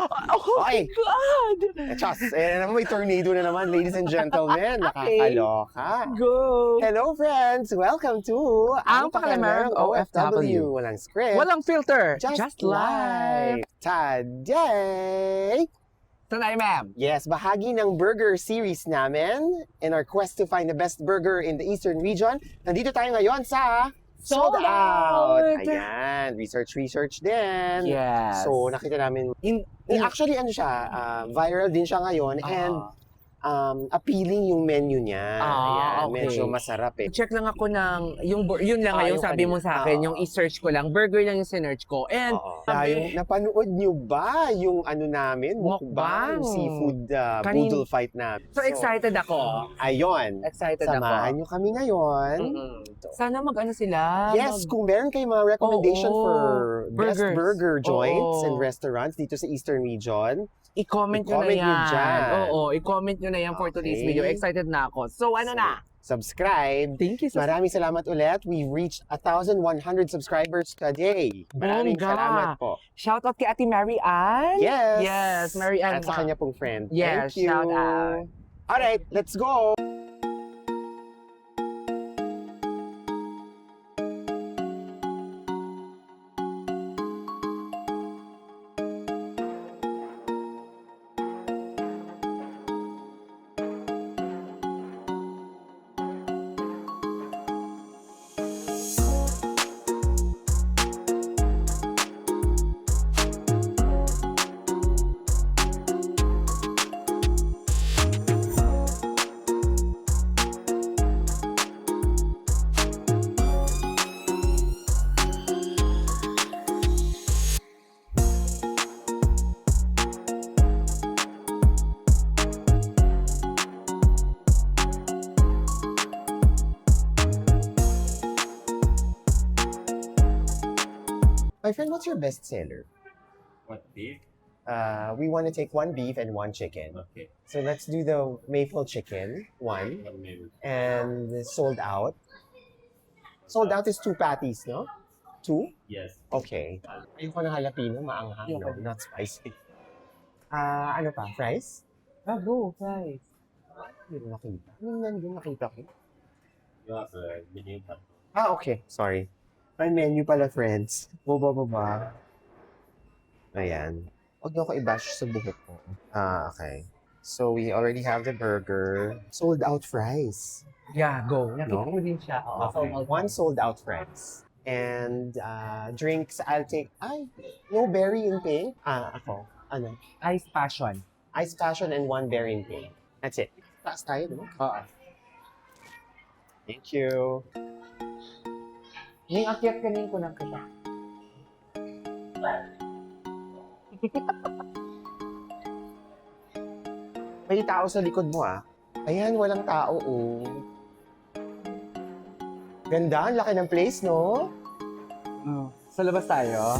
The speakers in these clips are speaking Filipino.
Oh my Okay. God! Chas, naman may tornado na naman, ladies and gentlemen. Nakakaloka. Go! Hello friends! Welcome to Ang Pakalamerong OFW. Walang script. Walang filter! Just live! live! Today! Tanay, ma'am! Yes, bahagi ng burger series namin in our quest to find the best burger in the Eastern region. Nandito tayo ngayon sa Sold Out! Ayan, research din. Yes. So, nakita namin, actually, ano siya, viral din siya ngayon and appealing yung menu niya. Ayan, okay. medyo masarap eh. Check lang ako ng, yun lang yung yung sabi mo kanina. sa akin, yung i-search ko lang, burger lang yung sinearch ko. And, Yung napanood nyo ba yung ano namin? Mukbang. Yung seafood Kanin- boodle fight namin. so excited ako. Ayun. Excited Samahan ako. nyo kami ngayon. Sana mag-ano sila. Yes, kung meron kayong mga recommendation Oo. for best Burgers. burger joints Oo. and restaurants dito sa Eastern region, I-comment nyo na I-comment nyo yan. dyan. Oo, i-comment nyo na yan for today's Okay. video. Excited na ako. So, ano na? subscribe. Thank you so Maraming salamat ulit. We reached 1,100 subscribers today. Maraming Bongga. salamat po. Shout out kay Ate Mary Ann. Yes. Yes, Mary Ann. At sa kanya pong friend. Yes, Thank you. shout out. Alright, let's go. My friend, what's your best seller? What beef? We want to take one beef and one chicken. Okay. So let's do the maple chicken, one, One meal. and the sold out. Sold out is 2 patties, no? 2? Yes. Okay. Ayoko ng jalapeno, maanghang, no? Okay. Not spicy. Ano pa? Fries? Go, guys. Hindi ko nakita. Ano nandun nakita ko? You have a menu tab. Okay. Sorry. May menu pala, friends. Baba. Ayan. Huwag niyo ako i-bash sa buhok ko. Okay. So, we already have the burger. Sold out fries. Yeah, go. Nakita No? ko din siya. Oo, Okay. One sold out fries. And drinks, I'll take... no berry in pink. Ako. Ano? Ice passion. Ice passion and one berry in pink. That's it. Taas tayo, no? Oo. Thank you. Yung akyat kanin ko ng kita. May tao sa likod mo, Ayan, walang tao, Ganda, ang laki ng place, no? Sa labas tayo?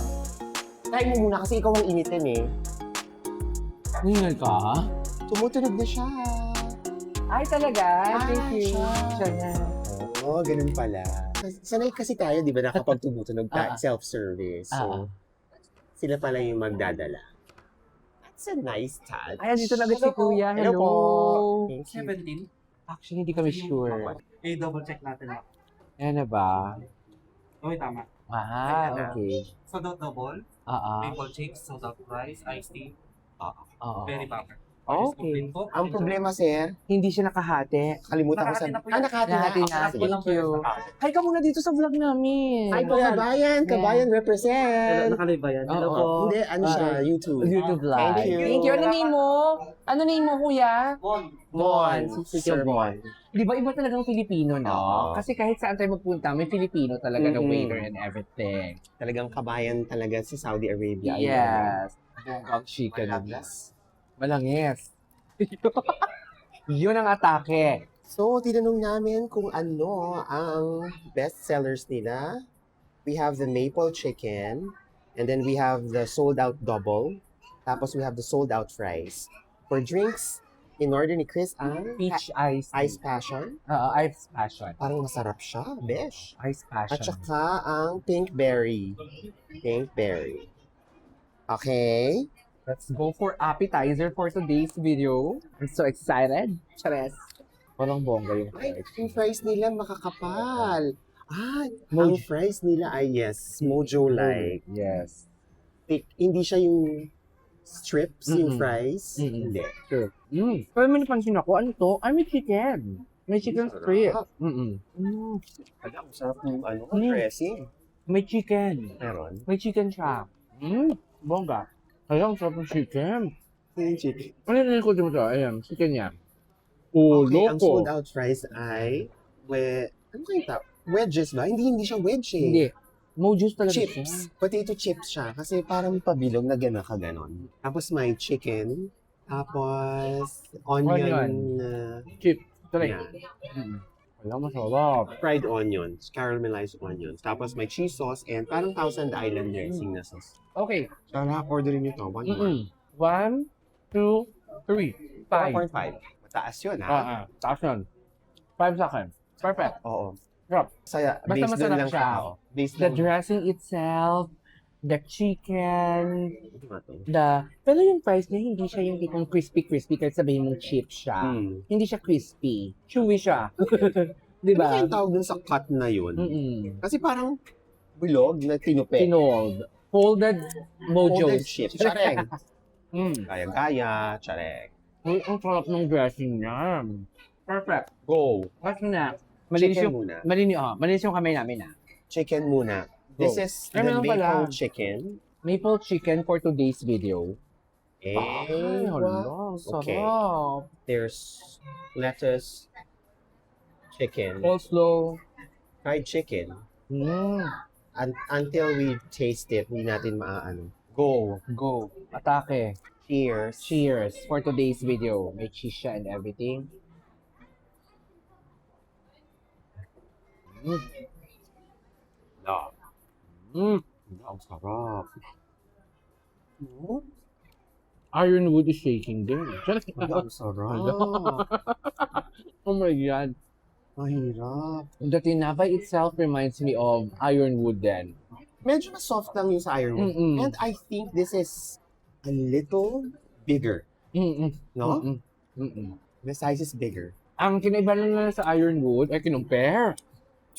Try mo muna kasi ikaw ang initin, eh. Ningal ka? Tumutunog na siya. Ay, talaga? Thank you. siya. Siya na. Oo, ganun pala. Sanay kasi tayo, di ba, na kapag tumutunog tayo, Ah. self-service. So, sila pala yung magdadala. That's a nice touch. Ay, dito na agad si Kuya. Hello po. Hello. Thank you. 17. Actually, hindi kami sure. I-double check natin. Yan na ba? Okay, tama. Okay. Sold out double, maple chips, sold out rice, iced tea, Oo. berry pepper. Okay. Ang problema, sir, Hindi siya nakahati. kalimutan ko Nakahati sa... na po yun. nakahati Nakahati na. Okay. Thank you. Hi ka muna dito sa vlog namin. Ay, kabayan! Kabayan represent! Nakalive ba yan? Hello po. Hindi, ano siya, YouTube. YouTube live. Thank you. Thank you. Ano name mo? Ano name mo, Kuya? Bon. Si Sir Bon. Di ba iba talagang Filipino, no? Oo. Kasi kahit saan tayo magpunta, may Filipino talaga na Mhm. waiter and everything. Talagang kabayan talaga sa Saudi Arabia. Yes. Bonggang chicken. Malangis. Yun ang atake. So, tinanong namin kung ano ang best sellers nila. We have the maple chicken, and then we have the sold out double. Tapos we have the sold out fries. For drinks, in order ni Chris ang Peach ice. ice passion. Ice passion. Parang masarap siya, besh. Ice passion. At saka ang pink berry. Pink berry. Okay. Let's go for appetizer for today's video. I'm so excited. Chares. Walang bongga yung Ay, fries. yung fries nila makakapal. Ah, Mojo. ang fries nila ay yes, Mojo-like. Yes. Thick. Hindi siya yung strips, yung Mm-mm. fries. Mm-mm. Hindi. Sure. Pero may napansin ako, ano to? Ay, may chicken. May chicken strip. Alam, sarap ng Mm. dressing. May chicken. Meron. May chicken siya. Bongga. Ayan, sarap ng chicken. Yung chicken. Ano yung ko mo to? Ayan, chicken niya. Oh, Okay, ang loko. sold out fries ay ano kayo tawag? Wedges ba? Hindi siya wedge eh. Hindi. Mojo's talaga siya. Chips. Potato chips siya. Kasi parang pabilog na gano'n ka ganon. Tapos may chicken. Tapos onion. Chip. Tuloy. Yan. Alam, masarap. Fried onions. Caramelized onions. Tapos may cheese sauce and parang Thousand Island dressing na sauce. Okay. Sarap. Orderin nyo to. 1, 2, 3, 5. 4.5. Mataas yun ha? Taas yun. 5 sa akin. Perfect. Oo. Sarap. Saya. Basta Based masarap doon lang siya. siya. Based The lang. dressing itself, the chicken, Ano to? pero yung fries niya, hindi siya yung tipong crispy-crispy kahit sabihin mong chip siya. Hindi siya crispy. Chewy siya. Di Ano ba? kayong tawag dun sa cut na yun? Mm-mm. Kasi parang bilog na tinupe. Tinold. Folded mojo. Folded chips. Tsareng. Mm. Gaya-gaya. Tsareng. Uy, ang sarap ng dressing niya. Perfect. Go. What's next? Malinis Chicken yung, muna. malinis yung kamay namin Chicken muna. Go. This is Ay, the meron pala. maple chicken. Maple chicken for today's video. Eh, Ay, hala, ang Okay. sarap. There's lettuce, chicken, Coleslaw. fried chicken. Mm. Until we taste it, hindi natin maaano. Go. Go. Atake. Cheers. Cheers for today's video. May cheese siya and everything. No. Mm. Ang sarap. Ironwood is shaking din. Ang sarap. Oh my God. Mahirap. The tinapay itself reminds me of Ironwood then. Medyo mas soft lang yung sa ironwood. Mm-mm. And I think this is a little bigger. Mm-mm. No? Mm-mm. Mm-mm. The size is bigger. Ang kinaiba lang sa Ironwood ay kinumpare.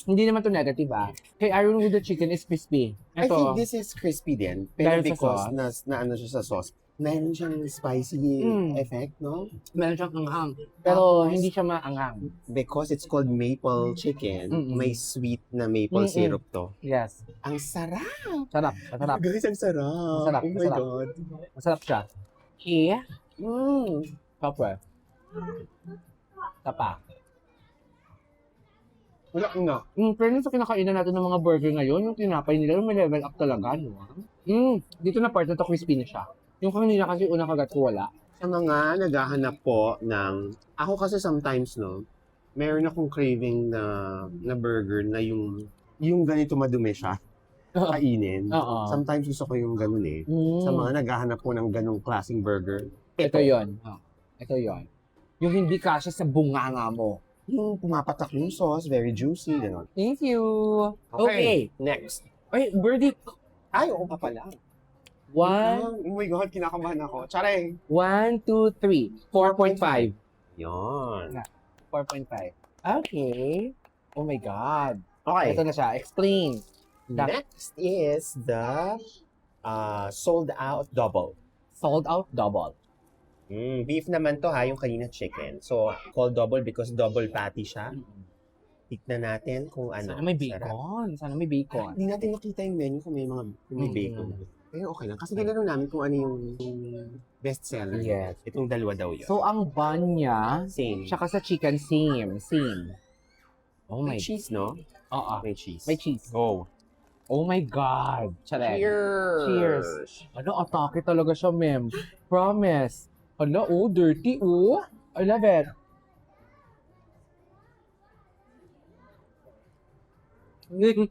Hindi naman to negative Kay Ironwood the chicken is crispy. I think Ito, this is crispy din. Pero Dahil sa because sauce? na ano siya sa sauce, meron siyang spicy effect, no? meron siyang anghang. Pero Tapos- hindi siya maanghang. Because it's called maple chicken, Mm-mm. may sweet na maple Mm-mm. syrup to. Yes. Ang sarap! Sarap. Masarap. Guys, ang sarap! Masarap, Oh my masarap. God! Masarap siya. Yeah. Mm. Kapwa. Tapa. Wala nga. Pero sa kinakainan natin ng mga burger ngayon, yung tinapay nila, may level up talaga, no? Dito na part na to, crispy na siya. Yung kanina kasi unang kagat ko wala. Sa mga naghahanap po ng... Ako kasi sometimes, no, meron akong craving na burger na yung ganito madumi siya. Kainin. Oo. Sometimes gusto ko yung ganun eh. Sa mga naghahanap po ng ganung klaseng burger. Ito yon. Ito yon. Yung hindi kasya sa bunganga mo. Yung pumapatak yung sauce, very juicy, gano'n. Thank you. Okay. Next. Ay, birdie. Ay, oo pa pala. 1, Oh my God, kinakabahan ako. Tsareng! 1, 2, 3. 4.5. Yon. 4.5. Okay. Oh my God. Okay. Ito na siya. Explain. Next is the sold out double. Sold out double. Beef naman to ha, yung kanina chicken. So, called double because double patty siya. Tignan natin kung ano. Sana may sarap. bacon. Sana may bacon. Hindi natin nakita yung menu kung may bacon. Pero okay lang. Kasi tinanong namin kung ano yung best seller. Yes. Itong dalawa daw yun. So, ang bun niya, Same. tsaka sa chicken, same. Oh my May cheese, no? Oo. May cheese. May cheese. Go. Oh my God. Chalet. Cheers! Cheers. Ano, atake talaga siya, ma'am. Promise. Ano, oh, dirty, oh. I love it. Dirty.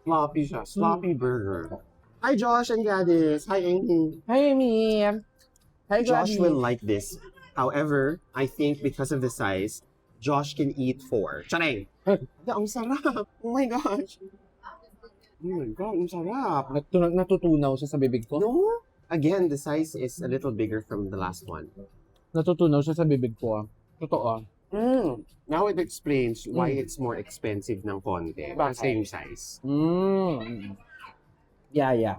Sloppy siya. Sloppy burger. Hi, Josh and Gladys. Hi, Amy. Hi, ma'am. Hi, Josh Gladys. will like this. However, I think because of the size, Josh can eat 4. Chaneng! Ang sarap! Oh my gosh! Oh my God, ang sarap. Natutunaw siya sa bibig ko. No? Again, the size is a little bigger from the last one. Natutunaw siya sa bibig ko. Totoo. Now it explains why Mm. it's more expensive ng konti. Bakit? Same size. Yeah.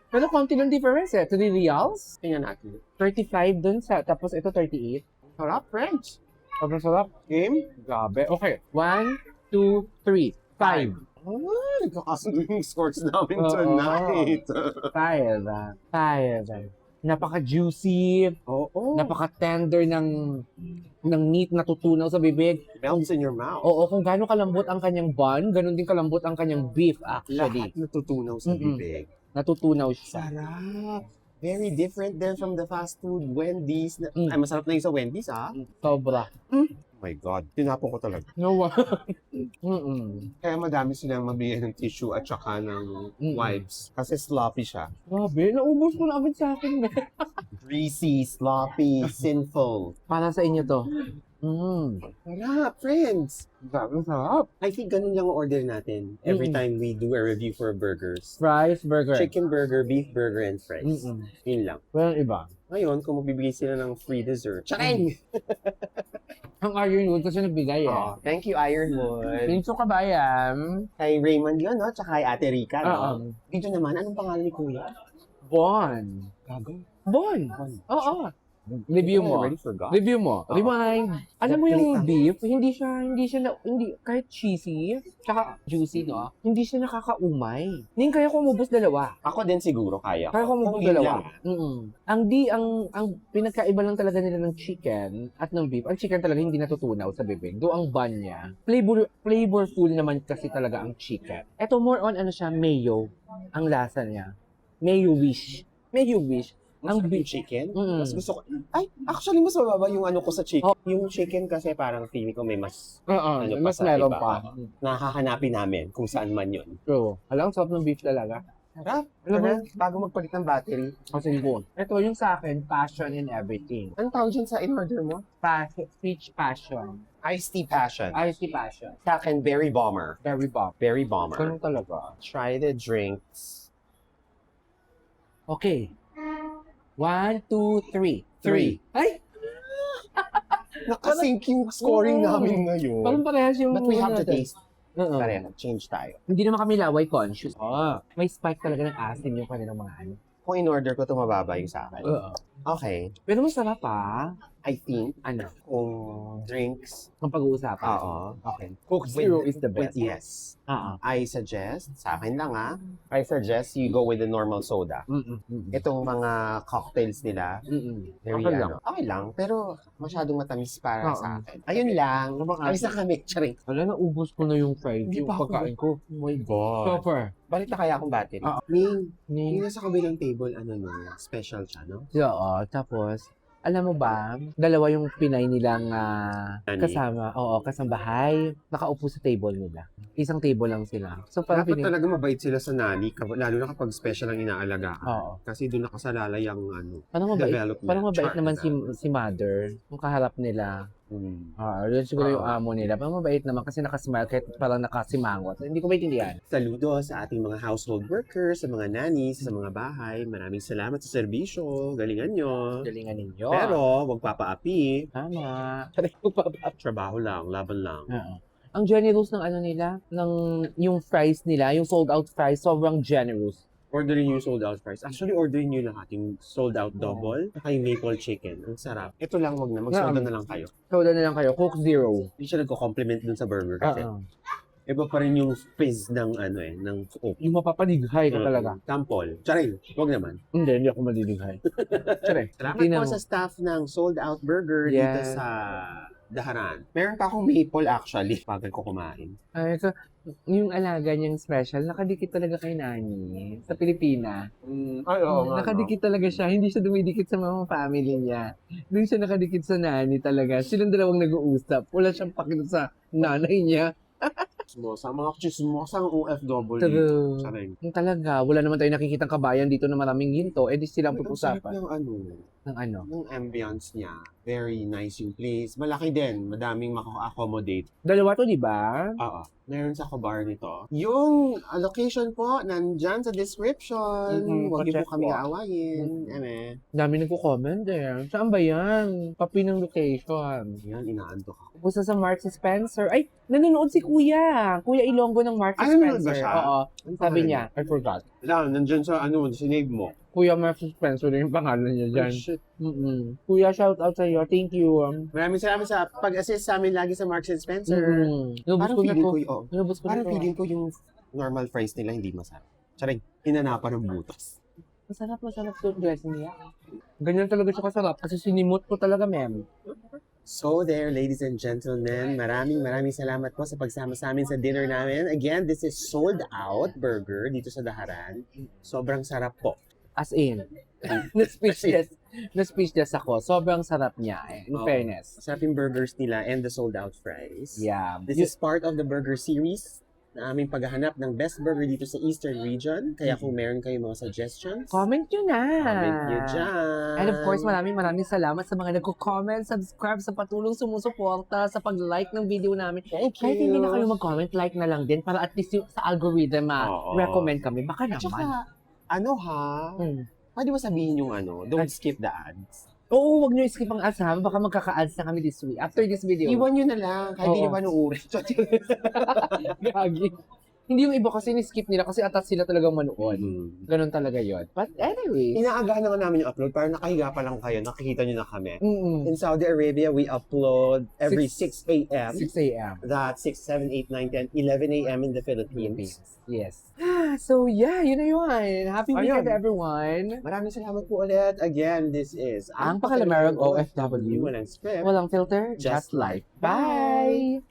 Pero konti ng difference eh. 3 reals. Tingnan natin. 35 dun sa, tapos ito 38. Sarap, friends. Sobrang sarap. Game? Grabe. Okay. 1, 2, 3, 5. Ah, nagkakasundo yung scores namin Oo. tonight. 5. Napaka-juicy. Oo. Napaka-tender ng meat na tutunaw sa bibig. Melts in your mouth. Oo, kung gaano kalambot ang kanyang bun, ganun din kalambot ang kanyang beef actually. Lahat natutunaw sa Mm-mm. bibig. Natutunaw siya. Sarap. Very different there from the fast food Wendy's. Mm. Ay, masarap na yung sa Wendy's, ah. Sobra. Oh my God. Tinapon ko talaga. No. Mm-mm. Kaya madami silang mabigyan ng tissue at saka ng Mm-mm. wipes. Kasi sloppy siya. Grabe, naubos ko na agad sa akin. Greasy, sloppy, sinful. Para sa inyo to. Sarap, friends. Grabe, sarap. I think ganun lang ang order natin every Mm-mm. time we do a review for burgers. Fries, burger. Chicken burger, beef burger, and fries. Mm-mm. Yun lang. Walang iba. Ngayon, kung magbibigay sila ng free dessert, charing! Ang Ironwood kasi nagbigay eh. Oh, thank you, Ironwood. Pinso ka ba yan? Kay Raymond yun, no? Tsaka kay Ate Rica, no? Oo. Dito naman, anong pangalan ni Kuya? Bon. Gago. Bon. Oo. Review I mo. already forgot. Review mo. Oo. Rewind. Alam mo yung beef, hindi kahit cheesy, tsaka juicy, no? Hindi siya nakakaumay. Hindi kaya ko umubos dalawa. Ako din siguro kaya. Kaya ko umubos Kung yun dalawa. lang. Ang pinagkaiba lang talaga nila ng chicken at ng beef, ang chicken talaga hindi natutunaw sa bibig. Do ang bun niya. Flavorful naman kasi talaga ang chicken. Ito more on ano siya, mayo. Ang lasa niya. Mayo-wish. Ang Ang beef chicken, Mm. mas gusto ko, ay, actually mas mababa yung ano ko sa chicken. Yung chicken kasi parang feeling ko may mas Oo, Ano pa mas sa meron iba? pa. nakahanapin namin kung saan man yun. True. Alam, sarap ng beef talaga. Sarap. Alam mo, Bago magpalit ng battery. kasi ko. Ito yung sa akin, passion in everything. Anong tawag dyan sa in-order mo? Peach passion. Iced tea passion. Iced tea passion. Sa akin, berry bomber. Very bomb. Berry bomber. Ganun talaga. Try the drinks. Okay. 1, 2, 3. Three. Ay! Nakasync yung scoring Oo. namin ngayon. Parang parehas yung... But we have to taste. Oo. Pareho. Change tayo. Hindi naman kami laway conscious. May spike talaga ng asin yung kanilang mga ano. Kung in-order ko, ito mababa yung sa akin. Oo. Okay. Pero masarap ah. I think, Ano? kung drinks, Ang pag-uusapan. oo. Okay. Coke Zero is the best. Yes. Oo. I suggest, sa akin lang I suggest you go with the normal soda. Itong mga cocktails nila, very Okay lang. Okay lang, pero masyadong matamis para Oo. sa akin. Ayun lang. Alis na kami. Charing. Wala, naubos ko na yung fries. Hindi Yung pa ako- pagkain ko. Oh my God. Super. Balik na kaya akong battery. Oo. Ning, Ni. yung nasa kabilang table, ano no, special siya, no? Oo. Tapos, alam mo ba, dalawa yung Pinay nilang Nani? kasama, kasambahay, nakaupo sa table nila. Isang table lang sila. So, parang Dapat talaga mabait sila sa nani, lalo na kapag special ang inaalagaan. Oo. Kasi doon nakasalalay ang Parang mabait. development. Parang mabait chart naman nila. si mother. Yung kaharap nila. Yun siguro yung Oo. amo nila. Parang mabait naman kasi nakasmile kahit parang nakasimangot. Hindi ko maintindihan. Saludo sa ating mga household workers, sa mga nannies, sa mga bahay. Maraming salamat sa serbisyo. Galingan nyo. Galingan ninyo. Pero, huwag papaapi. Tama. Sabi ko pa ba? Trabaho lang, laban lang. Oo. Ang generous ng ano nila, ng yung fries nila, yung sold out fries, sobrang generous. Orderin nyo yung sold out fries. Actually, orderin nyo lahat yung sold out double. Saka yung maple chicken. Ang sarap. Ito lang, wag na. Mag-soda na lang kayo. Soda na lang kayo, Coke Zero. Hindi siya nagko-compliment dun sa burger kasi. Oo. Iba pa rin yung fizz ng ng Coke. Yung mapapalighay ka talaga. Tampol. Charing. Wag naman. Hindi ako malilighay. Tsare. Salamat Tingnan po mo. sa staff ng sold out burger dito Yes. sa Daharan. Meron pa akong maple actually. Bagal ko kumain. Ay, so, yung alaga niyang special, nakadikit talaga kay Nani sa Pilipinas. Ay, Nakadikit talaga siya. Hindi siya dumidikit sa mga family niya. Doon siya nakadikit sa Nani talaga. Silang dalawang nag-uusap. Wala siyang pakita sa nanay niya. Chismosa. Mga chismosang OFW. True. Charing. Yung talaga, wala naman tayo nakikitang kabayan dito na maraming ginto. Eh di silang Ang sarap pag-usapan. ng Ng ano? Yung ambience niya, very nice yung place. Malaki din, madaming maka-accommodate. Dalawa to, di ba? Oo. Meron sa bar nito. Yung location po, nandyan sa description. Huwag niyo pa-check po kami po. aawayin. Eme. Dami nagko-comment eh. Saan ba yan? Papi ng location. Yan, inaantok ako. Pusa sa Marks Spencer. Ay, nanonood si Kuya. Kuya Ilonggo ng Marks Ay, nanonood Spencer. ba siya? Oo. Ano Sabi pangalan niya, I forgot. Wala, nandyan sa sinave mo. Kuya Marks Spencer yung pangalan niya dyan. Oh, shit. Kuya, shout out sa iyo. Thank you. Maraming salamat sa pag-assist sa amin lagi sa Marks and Spencer. Nubos Parang ko na feeling to. ko yung, Nubos ko na parang to. feeling ko yung normal fries nila hindi masarap. Charing, hinanapan ng butas. Masarap to dressing niya. Ganyan talaga siya kasarap kasi sinimot ko talaga, ma'am. So there, ladies and gentlemen, maraming salamat po sa pagsama sa amin sa dinner namin. Again, this is sold out burger dito sa Daharan. Sobrang sarap po. As in, na-speechless ako. Sobrang sarap niya, in Oo. fairness. Sarap yung burgers nila and the sold out fries. Yeah. This is part of the burger series na aming paghahanap ng best burger dito sa Eastern region. Kaya kung meron kayong mga suggestions, Comment nyo na. comment nyo dyan. And of course, maraming salamat sa mga nagko-comment, subscribe, sa patulong sumusuporta, sa pag-like ng video namin. Thank Kahit you. hindi na kayo mag-comment, like na lang din para at least yung, sa algorithm Oo. recommend kami. Baka At saka, naman. pwede ba sabihin yung don't skip the ads? Oo, wag nyo skip ang ads ha. Baka magkaka-ads na kami this week. After this video. Iwan nyo na lang, kahit hindi Oo. nyo panuuri. Gagi. Hindi yung iba kasi ni-skip nila kasi atas sila talagang manood. Ganun talaga yon. But anyway. Inaagahan naman namin yung upload para nakahiga pa lang kayo, nakikita nyo na kami. Mm-mm. In Saudi Arabia, we upload every 6 a.m. 6 a.m. That's 6, 7, 8, 9, 10, 11 a.m. in the Philippines. Yes. So yeah, yun na yun. Happy Ayun. weekend everyone. Maraming salamat po ulit. Again, this is Ang Pakalamarang OFW. Walang script. Walang filter, just life. Bye!